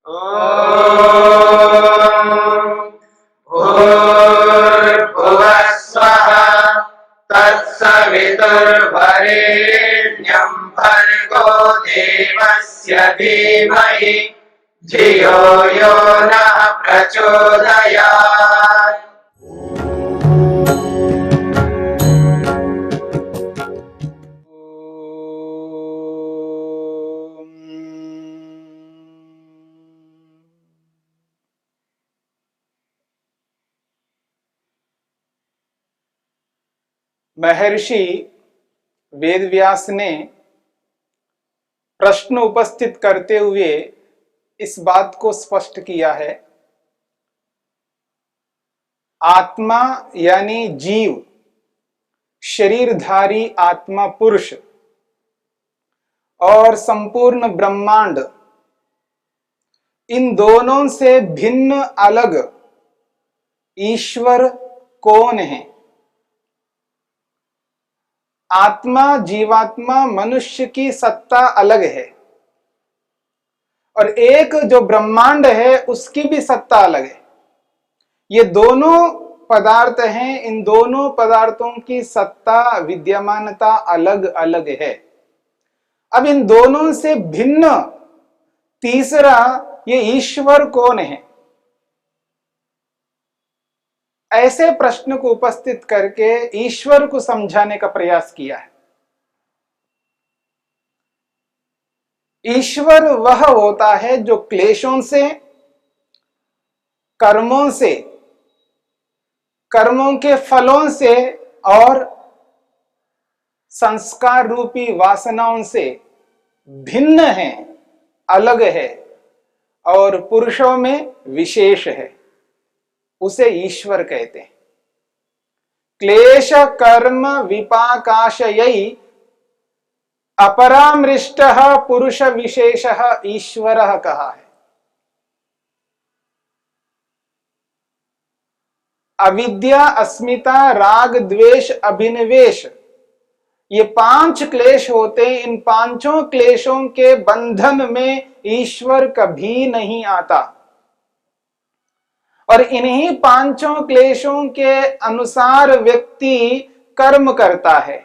भूर्भुवः स्वः तत्सवितुर्वरेण्यं भर्गो देवस्य धीमहि धियो यो नः प्रचोदयात्। महर्षि वेदव्यास ने प्रश्न उपस्थित करते हुए इस बात को स्पष्ट किया है। आत्मा यानी जीव, शरीरधारी आत्मा पुरुष और संपूर्ण ब्रह्मांड, इन दोनों से भिन्न अलग ईश्वर कौन है? आत्मा, जीवात्मा, मनुष्य की सत्ता अलग है और एक जो ब्रह्मांड है उसकी भी सत्ता अलग है। ये दोनों पदार्थ हैं, इन दोनों पदार्थों की सत्ता, विद्यमानता अलग अलग है। अब इन दोनों से भिन्न तीसरा ये ईश्वर कौन है? ऐसे प्रश्न को उपस्थित करके ईश्वर को समझाने का प्रयास किया है। ईश्वर वह होता है जो क्लेशों से, कर्मों से, कर्मों के फलों से और संस्कार रूपी वासनाओं से भिन्न है, अलग है और पुरुषों में विशेष है, उसे ईश्वर कहते हैं। क्लेश कर्म विपाकाशयै अपरामृष्टः पुरुष विशेषः ईश्वरः कहा है। अविद्या, अस्मिता, राग, द्वेष, अभिनिवेश, ये 5 क्लेश होते हैं। इन पांचों क्लेशों के बंधन में ईश्वर कभी नहीं आता और इन्हीं 5 क्लेशों के अनुसार व्यक्ति कर्म करता है।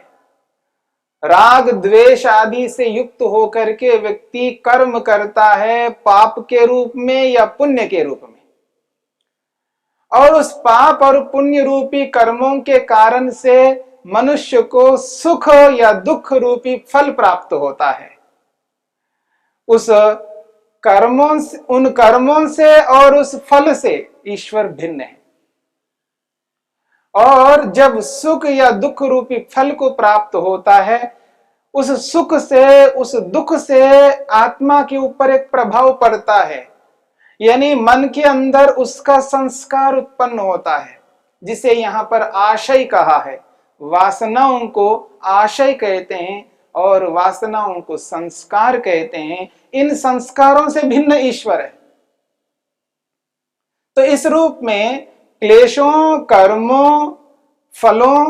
राग द्वेष आदि से युक्त होकर के व्यक्ति कर्म करता है, पाप के रूप में या पुण्य के रूप में, और उस पाप और पुण्य रूपी कर्मों के कारण से मनुष्य को सुख या दुख रूपी फल प्राप्त होता है। उस कर्मों से, उन कर्मों से और उस फल से ईश्वर भिन्न है। और जब सुख या दुख रूपी फल को प्राप्त होता है, उस सुख से, उस दुख से आत्मा के ऊपर एक प्रभाव पड़ता है, यानी मन के अंदर उसका संस्कार उत्पन्न होता है, जिसे यहां पर आशय कहा है। वासनाओं को आशय कहते हैं और वासनाओं को संस्कार कहते हैं। इन संस्कारों से भिन्न ईश्वर है। तो इस रूप में क्लेशों, कर्मों, फलों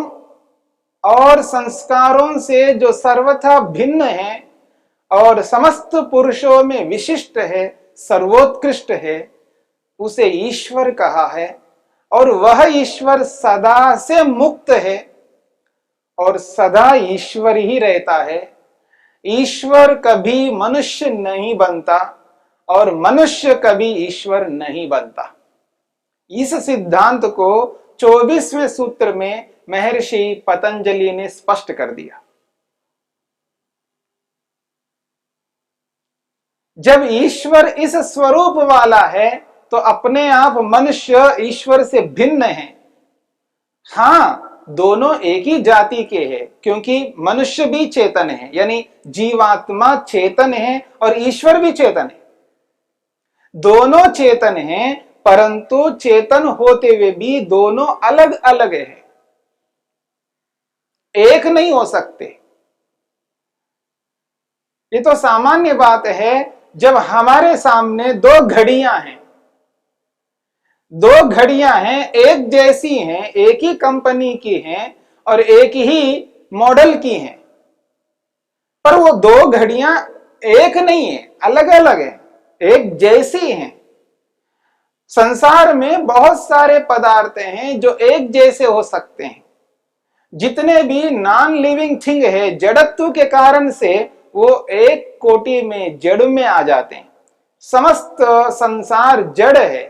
और संस्कारों से जो सर्वथा भिन्न है और समस्त पुरुषों में विशिष्ट है, सर्वोत्कृष्ट है, उसे ईश्वर कहा है। और वह ईश्वर सदा से मुक्त है और सदा ईश्वर ही रहता है। ईश्वर कभी मनुष्य नहीं बनता और मनुष्य कभी ईश्वर नहीं बनता। इस सिद्धांत को 24वें सूत्र में महर्षि पतंजलि ने स्पष्ट कर दिया। जब ईश्वर इस स्वरूप वाला है तो अपने आप मनुष्य ईश्वर से भिन्न है। हां, दोनों एक ही जाति के हैं, क्योंकि मनुष्य भी चेतन है, यानी जीवात्मा चेतन है और ईश्वर भी चेतन है। दोनों चेतन हैं, परंतु चेतन होते हुए भी दोनों अलग अलग हैं, एक नहीं हो सकते। ये तो सामान्य बात है। जब हमारे सामने 2 घड़ियां हैं, 2 घड़ियां हैं, एक जैसी हैं, एक ही कंपनी की हैं और एक ही मॉडल की हैं, पर वो 2 घड़ियां एक नहीं है, अलग अलग है। एक जैसी हैं। संसार में बहुत सारे पदार्थ हैं जो एक जैसे हो सकते हैं। जितने भी नॉन लिविंग थिंग है, जड़त्व के कारण से वो एक कोटि में, जड़ में आ जाते हैं। समस्त संसार जड़ है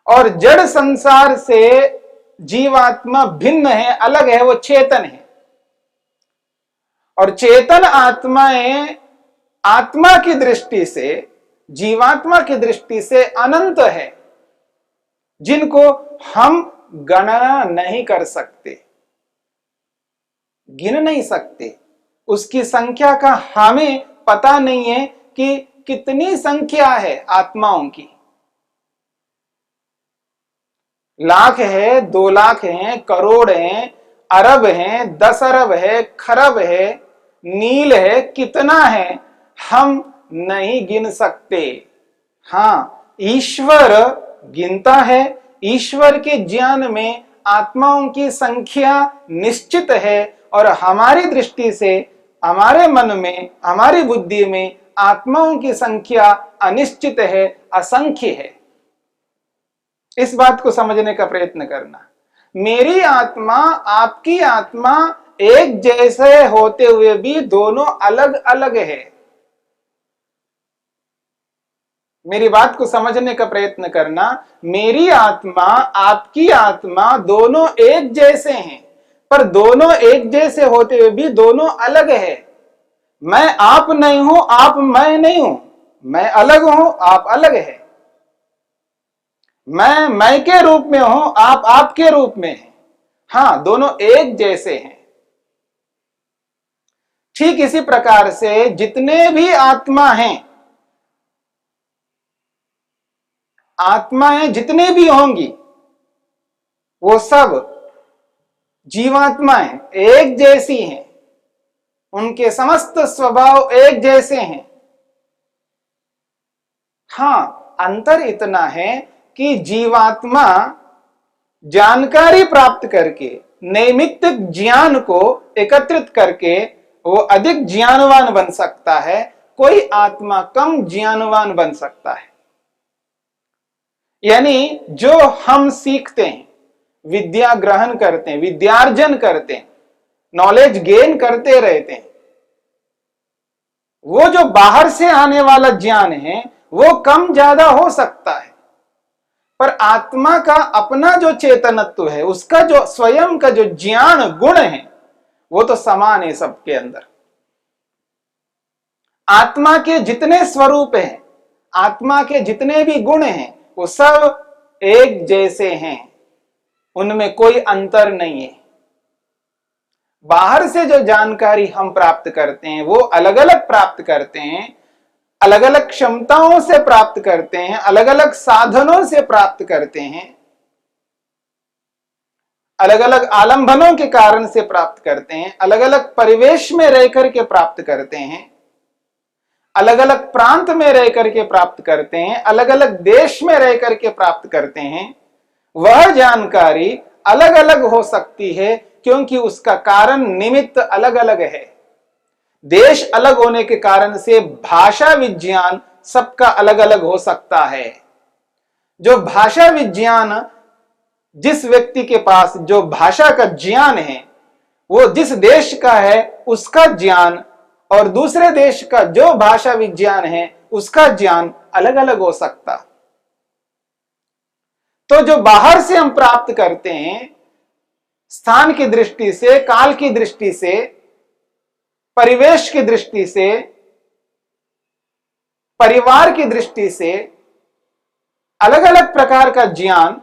और जड़ संसार से जीवात्मा भिन्न है, अलग है, वो चेतन है। और चेतन आत्माएं आत्मा की दृष्टि से, जीवात्मा की दृष्टि से अनंत है, जिनको हम गणना नहीं कर सकते, गिन नहीं सकते। उसकी संख्या का हमें पता नहीं है कि कितनी संख्या है आत्माओं की। लाख है, 2 लाख है, करोड़ है, अरब है, 10 अरब है, खरब है, नील है, कितना है हम नहीं गिन सकते। हाँ, ईश्वर गिनता है। ईश्वर के ज्ञान में आत्माओं की संख्या निश्चित है और हमारी दृष्टि से, हमारे मन में, हमारी बुद्धि में आत्माओं की संख्या अनिश्चित है, असंख्य है। इस बात को समझने का प्रयत्न करना। मेरी आत्मा, आपकी आत्मा एक जैसे होते हुए भी दोनों अलग अलग है। मेरी बात को समझने का प्रयत्न करना। मेरी आत्मा, आपकी आत्मा दोनों एक जैसे हैं, पर दोनों एक जैसे होते हुए भी दोनों अलग है। मैं आप नहीं हूं, आप मैं नहीं हूं। मैं अलग हूं, आप अलग है। मैं के रूप में हूं, आप आपके रूप में हैं। हाँ, दोनों एक जैसे हैं। ठीक इसी प्रकार से जितने भी आत्मा हैं, आत्माएं जितने भी होंगी, वो सब जीवात्माएं एक जैसी हैं। उनके समस्त स्वभाव एक जैसे हैं। हाँ, अंतर इतना है कि जीवात्मा जानकारी प्राप्त करके, नैमित्तिक ज्ञान को एकत्रित करके वो अधिक ज्ञानवान बन सकता है। कोई आत्मा कम ज्ञानवान बन सकता है। यानी जो हम सीखते हैं, विद्या ग्रहण करते हैं, विद्यार्जन करते हैं, नॉलेज गेन करते रहते हैं, वो जो बाहर से आने वाला ज्ञान है वो कम ज्यादा हो सकता है, पर आत्मा का अपना जो चेतनत्व है, उसका जो स्वयं का जो ज्ञान गुण है, वो तो समान है सबके अंदर। आत्मा के जितने स्वरूप हैं, आत्मा के जितने भी गुण हैं, वो सब एक जैसे हैं। उनमें कोई अंतर नहीं है। बाहर से जो जानकारी हम प्राप्त करते हैं वो अलग अलग प्राप्त करते हैं, अलग अलग क्षमताओं से प्राप्त करते हैं, अलग अलग साधनों से प्राप्त करते हैं, अलग अलग आलंबनों के कारण से प्राप्त करते हैं, अलग अलग परिवेश में रह करके प्राप्त करते हैं, अलग अलग प्रांत में रह करके प्राप्त करते हैं, अलग अलग देश में रह करके प्राप्त करते हैं। वह जानकारी अलग अलग हो सकती है क्योंकि उसका कारण निमित्त अलग अलग है। देश अलग होने के कारण से भाषा विज्ञान सबका अलग अलग हो सकता है। जो भाषा विज्ञान, जिस व्यक्ति के पास जो भाषा का ज्ञान है, वो जिस देश का है उसका ज्ञान और दूसरे देश का जो भाषा विज्ञान है उसका ज्ञान अलग अलग हो सकता। तो जो बाहर से हम प्राप्त करते हैं, स्थान की दृष्टि से, काल की दृष्टि से, परिवेश की दृष्टि से, परिवार की दृष्टि से अलग अलग प्रकार का ज्ञान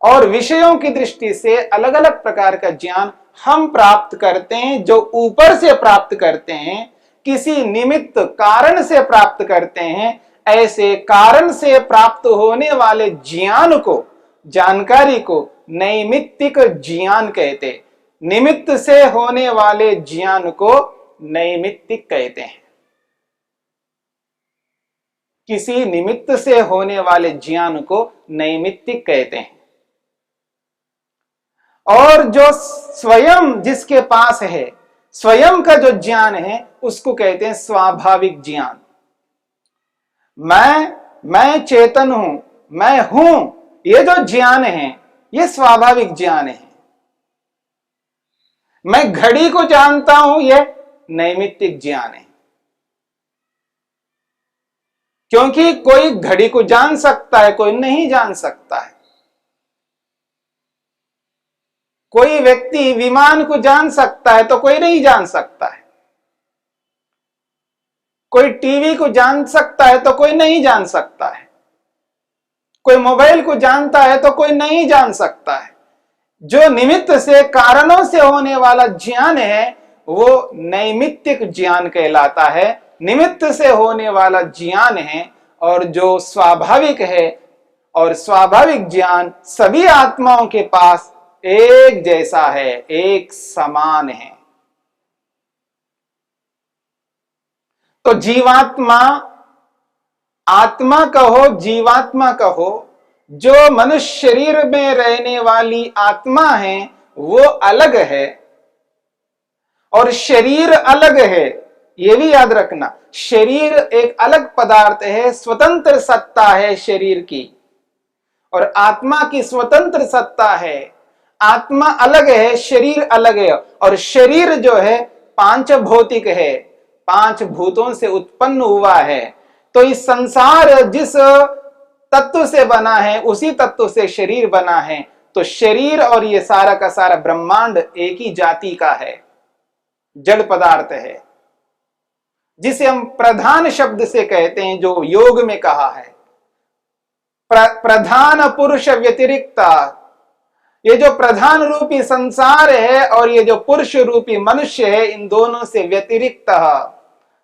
और विषयों की दृष्टि से अलग अलग प्रकार का ज्ञान हम प्राप्त करते हैं। जो ऊपर से प्राप्त करते हैं, किसी निमित्त कारण से प्राप्त करते हैं। ऐसे कारण से प्राप्त होने वाले ज्ञान को, जानकारी को नैमित्तिक ज्ञान कहते हैं। निमित्त से होने वाले ज्ञान को नैमित्तिक कहते हैं। किसी निमित्त से होने वाले ज्ञान को नैमित्तिक कहते हैं। और जो स्वयं जिसके पास है, स्वयं का जो ज्ञान है, उसको कहते हैं स्वाभाविक ज्ञान। मैं चेतन हूं, मैं हूं, ये जो ज्ञान है ये स्वाभाविक ज्ञान है। मैं घड़ी को जानता हूं, ये नैमित्तिक ज्ञान है। क्योंकि कोई घड़ी को जान सकता है, कोई नहीं जान सकता है। कोई व्यक्ति विमान को जान सकता है तो कोई नहीं जान सकता है। कोई टीवी को जान सकता है तो कोई नहीं जान सकता है। कोई मोबाइल को जानता है तो कोई नहीं जान सकता है। जो निमित्त से, कारणों से होने वाला ज्ञान है वो नैमित्तिक ज्ञान कहलाता है, निमित्त से होने वाला ज्ञान है। और जो स्वाभाविक है, और स्वाभाविक ज्ञान सभी आत्माओं के पास एक जैसा है, एक समान है। तो जीवात्मा, आत्मा कहो, जीवात्मा कहो, जो मनुष्य शरीर में रहने वाली आत्मा है वो अलग है और शरीर अलग है। ये भी याद रखना, शरीर एक अलग पदार्थ है, स्वतंत्र सत्ता है शरीर की, और आत्मा की स्वतंत्र सत्ता है। आत्मा अलग है, शरीर अलग है। और शरीर जो है पांच भौतिक है, पांच भूतों से उत्पन्न हुआ है। तो इस संसार जिस तत्व से बना है उसी तत्व से शरीर बना है। तो शरीर और ये सारा का सारा ब्रह्मांड एक ही जाति का है, जड़ पदार्थ है, जिसे हम प्रधान शब्द से कहते हैं, जो योग में कहा है प्रधान पुरुष व्यतिरिक्ता। ये जो प्रधान रूपी संसार है और ये जो पुरुष रूपी मनुष्य है, इन दोनों से व्यतिरिक्त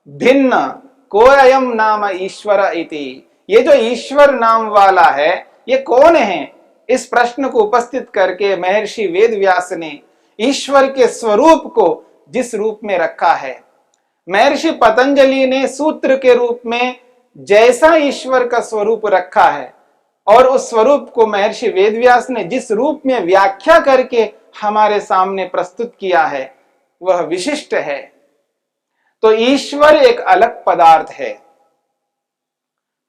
भिन्न कोयम नाम ईश्वर इति। ये जो ईश्वर नाम वाला है ये कौन है? इस प्रश्न को उपस्थित करके महर्षि वेदव्यास ने ईश्वर के स्वरूप को जिस रूप में रखा है, महर्षि पतंजलि ने सूत्र के रूप में जैसा ईश्वर का स्वरूप रखा है, और उस स्वरूप को महर्षि वेदव्यास ने जिस रूप में व्याख्या करके हमारे सामने प्रस्तुत किया है वह विशिष्ट है। तो ईश्वर एक अलग पदार्थ है।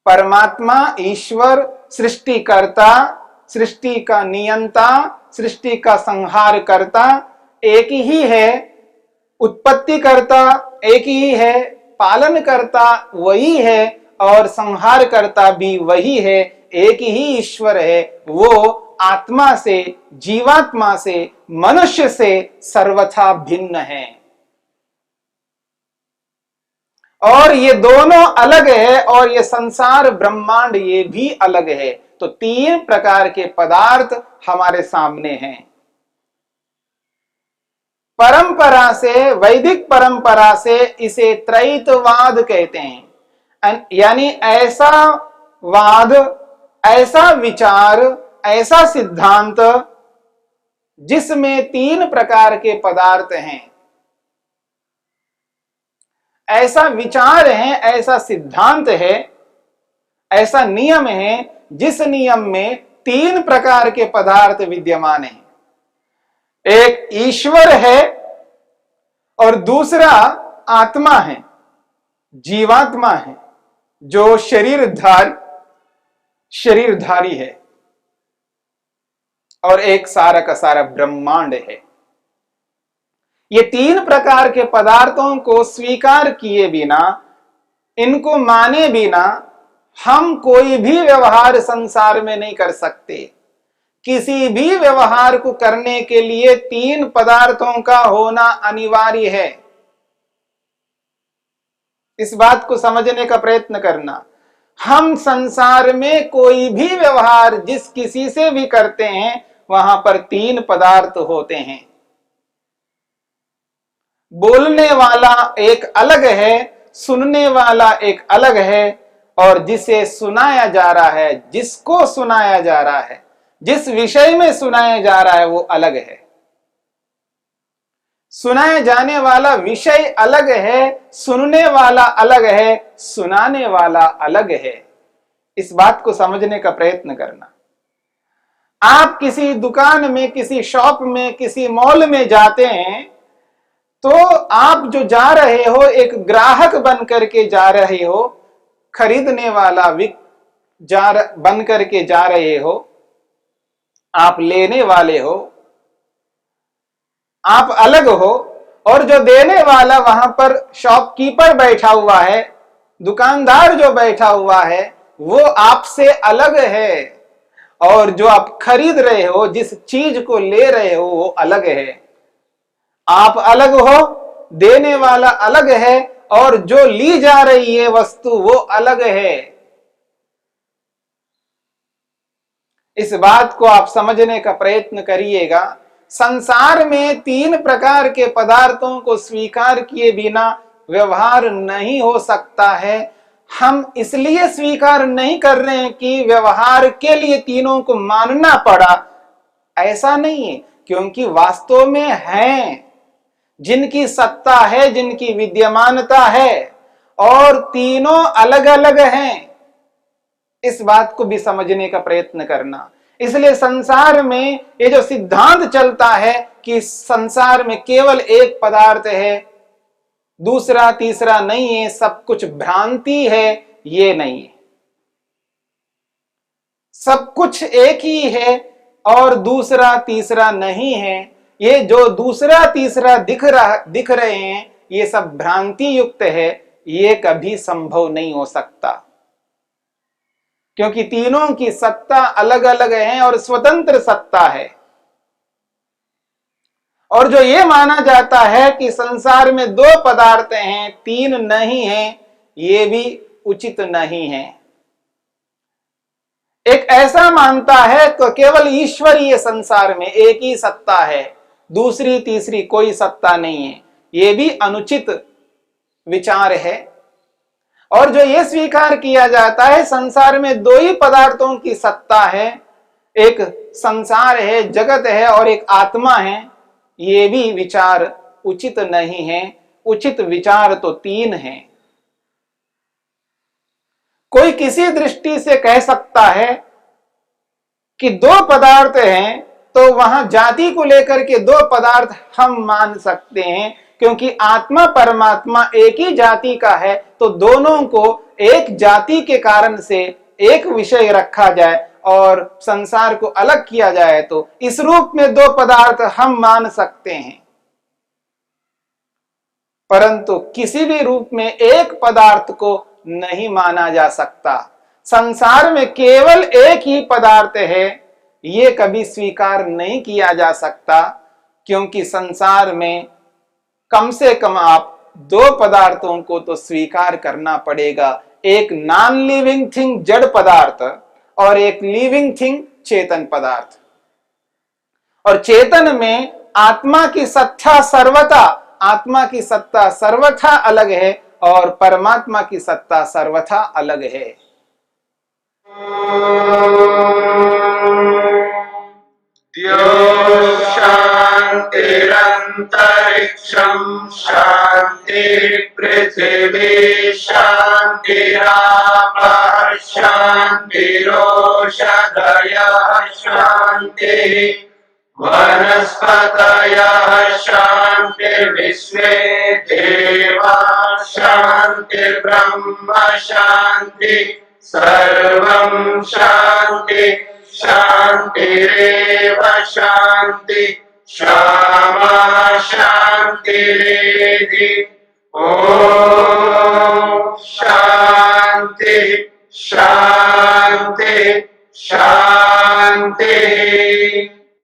परमात्मा ईश्वर सृष्टिकर्ता, सृष्टि का नियंता, सृष्टि का संहार करता एक ही है, उत्पत्ति करता एक ही है, पालन करता वही है और संहार करता भी वही है। एक ही ईश्वर है, वो आत्मा से, जीवात्मा से, मनुष्य से सर्वथा भिन्न है। और ये दोनों अलग है, और ये संसार ब्रह्मांड ये भी अलग है। तो तीन प्रकार के पदार्थ हमारे सामने हैं। परंपरा से, वैदिक परंपरा से इसे त्रैतवाद कहते हैं। यानी ऐसा वाद, ऐसा विचार, ऐसा सिद्धांत जिसमें तीन प्रकार के पदार्थ हैं, ऐसा विचार है, ऐसा सिद्धांत है, ऐसा नियम है जिस नियम में तीन प्रकार के पदार्थ विद्यमान हैं। एक ईश्वर है और दूसरा आत्मा है, जीवात्मा है, जो शरीरधारी है, और एक सारा का सारा ब्रह्मांड है। ये तीन प्रकार के पदार्थों को स्वीकार किए बिना, इनको माने बिना हम कोई भी व्यवहार संसार में नहीं कर सकते। किसी भी व्यवहार को करने के लिए तीन पदार्थों का होना अनिवार्य है। इस बात को समझने का प्रयत्न करना। हम संसार में कोई भी व्यवहार जिस किसी से भी करते हैं वहां पर तीन पदार्थ होते हैं। बोलने वाला एक अलग है, सुनने वाला एक अलग है, और जिसे सुनाया जा रहा है, जिसको सुनाया जा रहा है, जिस विषय में सुनाया जा रहा है वो अलग है। सुनाए जाने वाला विषय अलग है, सुनने वाला अलग है, सुनाने वाला अलग है। इस बात को समझने का प्रयत्न करना। आप किसी दुकान में, किसी शॉप में, किसी मॉल में जाते हैं तो आप जो जा रहे हो एक ग्राहक बन करके जा रहे हो। खरीदने वाला बन करके जा रहे हो, आप लेने वाले हो, आप अलग हो, और जो देने वाला वहां पर शॉपकीपर बैठा हुआ है, दुकानदार जो बैठा हुआ है, वो आपसे अलग है। और जो आप खरीद रहे हो, जिस चीज को ले रहे हो, वो अलग है। आप अलग हो, देने वाला अलग है, और जो ली जा रही है वस्तु वो अलग है। इस बात को आप समझने का प्रयत्न करिएगा। संसार में 3 प्रकार के पदार्थों को स्वीकार किए बिना व्यवहार नहीं हो सकता है। हम इसलिए स्वीकार नहीं कर रहे हैं कि व्यवहार के लिए तीनों को मानना पड़ा, ऐसा नहीं है, क्योंकि वास्तव में हैं, जिनकी सत्ता है, जिनकी विद्यमानता है, और तीनों अलग अलग हैं। इस बात को भी समझने का प्रयत्न करना। इसलिए संसार में ये जो सिद्धांत चलता है कि संसार में केवल एक पदार्थ है, दूसरा तीसरा नहीं है, सब कुछ भ्रांति है, ये नहीं है। सब कुछ एक ही है और दूसरा तीसरा नहीं है। ये जो दूसरा तीसरा दिख रहे हैं, ये सब भ्रांति युक्त है, ये कभी संभव नहीं हो सकता, क्योंकि तीनों की सत्ता अलग अलग है और स्वतंत्र सत्ता है। और जो ये माना जाता है कि संसार में 2 पदार्थ हैं, 3 नहीं हैं, ये भी उचित नहीं है। एक ऐसा मानता है तो केवल ईश्वरीय संसार में एक ही सत्ता है, दूसरी तीसरी कोई सत्ता नहीं है, ये भी अनुचित विचार है। और जो ये स्वीकार किया जाता है संसार में 2 ही पदार्थों की सत्ता है, एक संसार है, जगत है, और एक आत्मा है, ये भी विचार उचित नहीं है। उचित विचार तो 3 हैं। कोई किसी दृष्टि से कह सकता है कि 2 पदार्थ हैं, तो वहां जाति को लेकर के 2 पदार्थ हम मान सकते हैं, क्योंकि आत्मा परमात्मा एक ही जाति का है, तो दोनों को एक जाति के कारण से एक विषय रखा जाए और संसार को अलग किया जाए तो इस रूप में 2 पदार्थ हम मान सकते हैं। परंतु किसी भी रूप में एक पदार्थ को नहीं माना जा सकता। संसार में केवल एक ही पदार्थ है, ये कभी स्वीकार नहीं किया जा सकता, क्योंकि संसार में कम से कम आप 2 पदार्थों को तो स्वीकार करना पड़ेगा। एक नॉन लिविंग थिंग जड़ पदार्थ और एक लिविंग थिंग चेतन पदार्थ। और चेतन में आत्मा की सत्ता सर्वथा अलग है और परमात्मा की सत्ता सर्वथा अलग है। शांतिरंतरिक्षं शांति पृथिवी शांतिरापः शांतिरोषधयः शांति वनस्पतयः शांतिर्विश्वे देवाः शांतिर्ब्रह्म शांति सर्वं शांति शांतिरेव शांति क्षमा शांतिरेधि। ओम शांति शांति शांति।